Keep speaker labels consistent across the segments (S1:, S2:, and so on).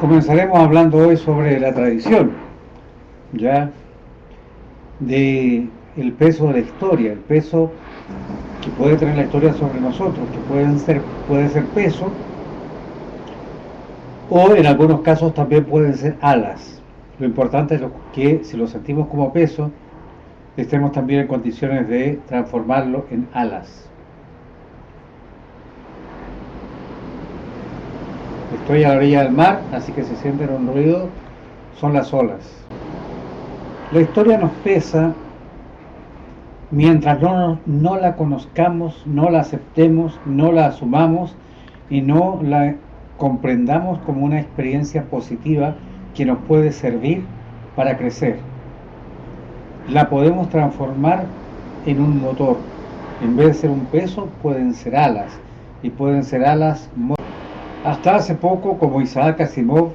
S1: Comenzaremos hablando hoy sobre la tradición, ya, de el peso de la historia, el peso que puede tener la historia sobre nosotros, que puede ser peso, o en algunos casos también pueden ser alas. Lo importante es que si lo sentimos como peso, estemos también en condiciones de transformarlo en alas. Estoy a la orilla del mar, así que si sienten un ruido, son las olas. La historia nos pesa mientras no la conozcamos, no la aceptemos, no la asumamos y no la comprendamos como una experiencia positiva que nos puede servir para crecer. La podemos transformar en un motor. En vez de ser un peso, pueden ser alas. Y pueden ser alas. Hasta hace poco, como Isaac Asimov,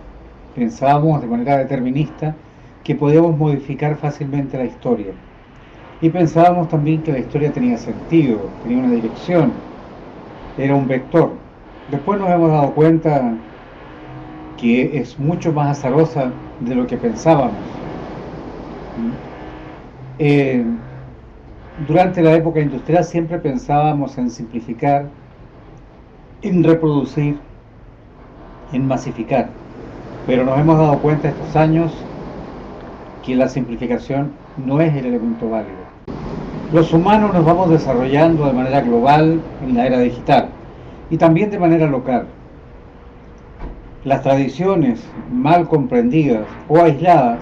S1: pensábamos de manera determinista que podíamos modificar fácilmente la historia. Y pensábamos también que la historia tenía sentido, tenía una dirección, era un vector. Después nos hemos dado cuenta que es mucho más azarosa de lo que pensábamos. Durante la época industrial siempre pensábamos en simplificar, en reproducir, en masificar. Pero nos hemos dado cuenta estos años que la simplificación no es el elemento válido. Los humanos nos vamos desarrollando de manera global en la era digital y también de manera local. Las tradiciones mal comprendidas o aisladas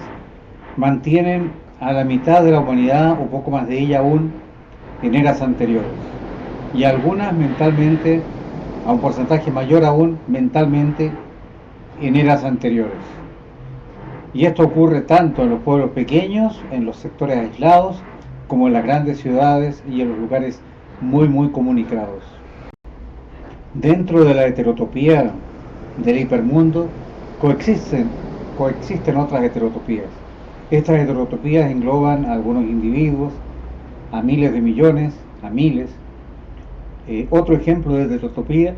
S1: mantienen a la mitad de la humanidad o poco más de ella aún en eras anteriores, y algunas mentalmente, a un porcentaje mayor aún mentalmente, en eras anteriores. Y esto ocurre tanto en los pueblos pequeños, en los sectores aislados, como en las grandes ciudades y en los lugares muy comunicados. Dentro de la heterotopía del hipermundo coexisten otras heterotopías. Estas heterotopías engloban a algunos individuos, a miles de millones, a miles. Otro ejemplo de heterotopía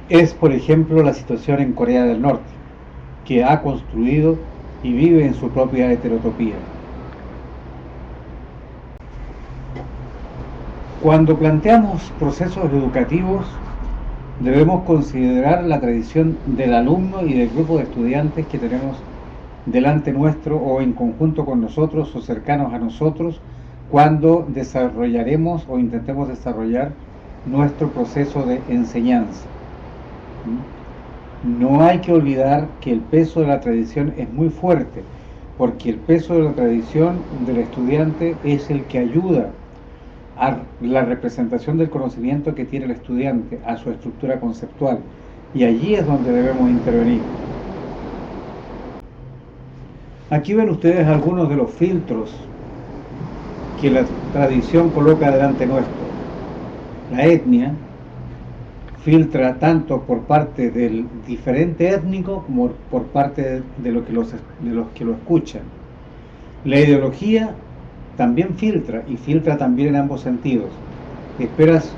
S1: es, por ejemplo, la situación en Corea del Norte, que ha construido y vive en su propia heterotopía. Cuando planteamos procesos educativos, debemos considerar la tradición del alumno y del grupo de estudiantes que tenemos delante nuestro o en conjunto con nosotros o cercanos a nosotros cuando desarrollaremos o intentemos desarrollar nuestro proceso de enseñanza. No hay que olvidar que el peso de la tradición es muy fuerte, porque el peso de la tradición del estudiante es el que ayuda a la representación del conocimiento que tiene el estudiante, a su estructura conceptual, y allí es donde debemos intervenir. Aquí ven ustedes algunos de los filtros que la tradición coloca delante nuestro. La etnia filtra tanto por parte del diferente étnico como por parte de los que lo escuchan. La ideología también filtra, y filtra también en ambos sentidos. Esperas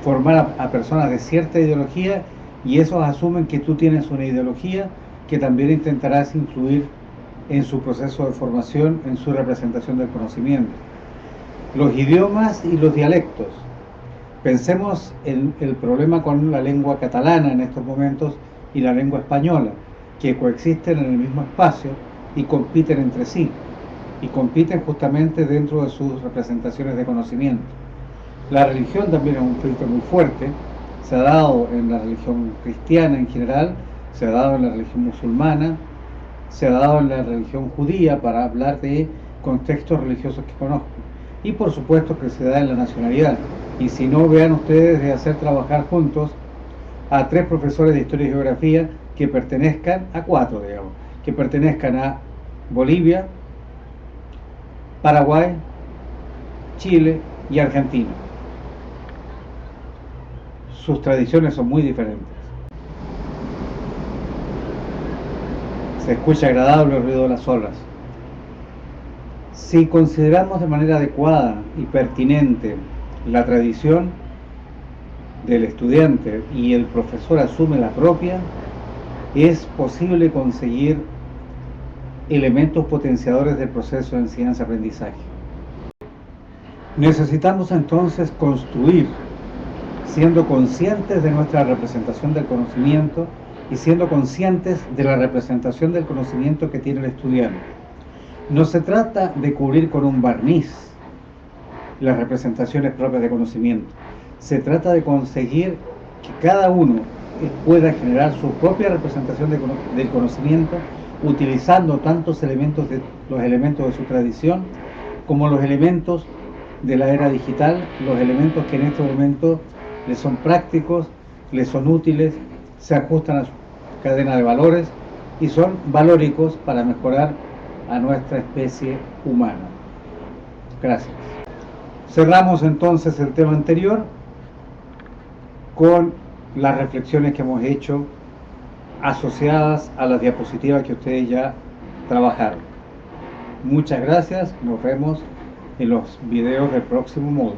S1: formar a personas de cierta ideología y esos asumen que tú tienes una ideología que también intentarás influir en su proceso de formación, en su representación del conocimiento. Los idiomas y los dialectos. Pensemos en el problema con la lengua catalana en estos momentos y la lengua española, que coexisten en el mismo espacio y compiten entre sí, y compiten justamente dentro de sus representaciones de conocimiento. La religión también es un filtro muy fuerte, se ha dado en la religión cristiana en general, se ha dado en la religión musulmana, se ha dado en la religión judía, para hablar de contextos religiosos que conozco, y por supuesto que se da en la nacionalidad. Y si no, vean ustedes de hacer trabajar juntos a 3 profesores de historia y geografía que pertenezcan a 4, digamos, que pertenezcan a Bolivia, Paraguay, Chile y Argentina. Sus tradiciones son muy diferentes. Se escucha agradable el ruido de las olas. Si consideramos de manera adecuada y pertinente la tradición del estudiante y el profesor asume la propia, es posible conseguir elementos potenciadores del proceso de enseñanza-aprendizaje. Necesitamos entonces construir, siendo conscientes de nuestra representación del conocimiento y siendo conscientes de la representación del conocimiento que tiene el estudiante. No se trata de cubrir con un barniz las representaciones propias de conocimiento. Se trata de conseguir que cada uno pueda generar su propia representación del conocimiento, utilizando tantos elementos los elementos de su tradición como los elementos de la era digital, los elementos que en este momento les son prácticos, les son útiles, se ajustan a su cadena de valores y son valóricos para mejorar a nuestra especie humana. Gracias. Cerramos entonces el tema anterior con las reflexiones que hemos hecho asociadas a las diapositivas que ustedes ya trabajaron. Muchas gracias, nos vemos en los videos del próximo módulo.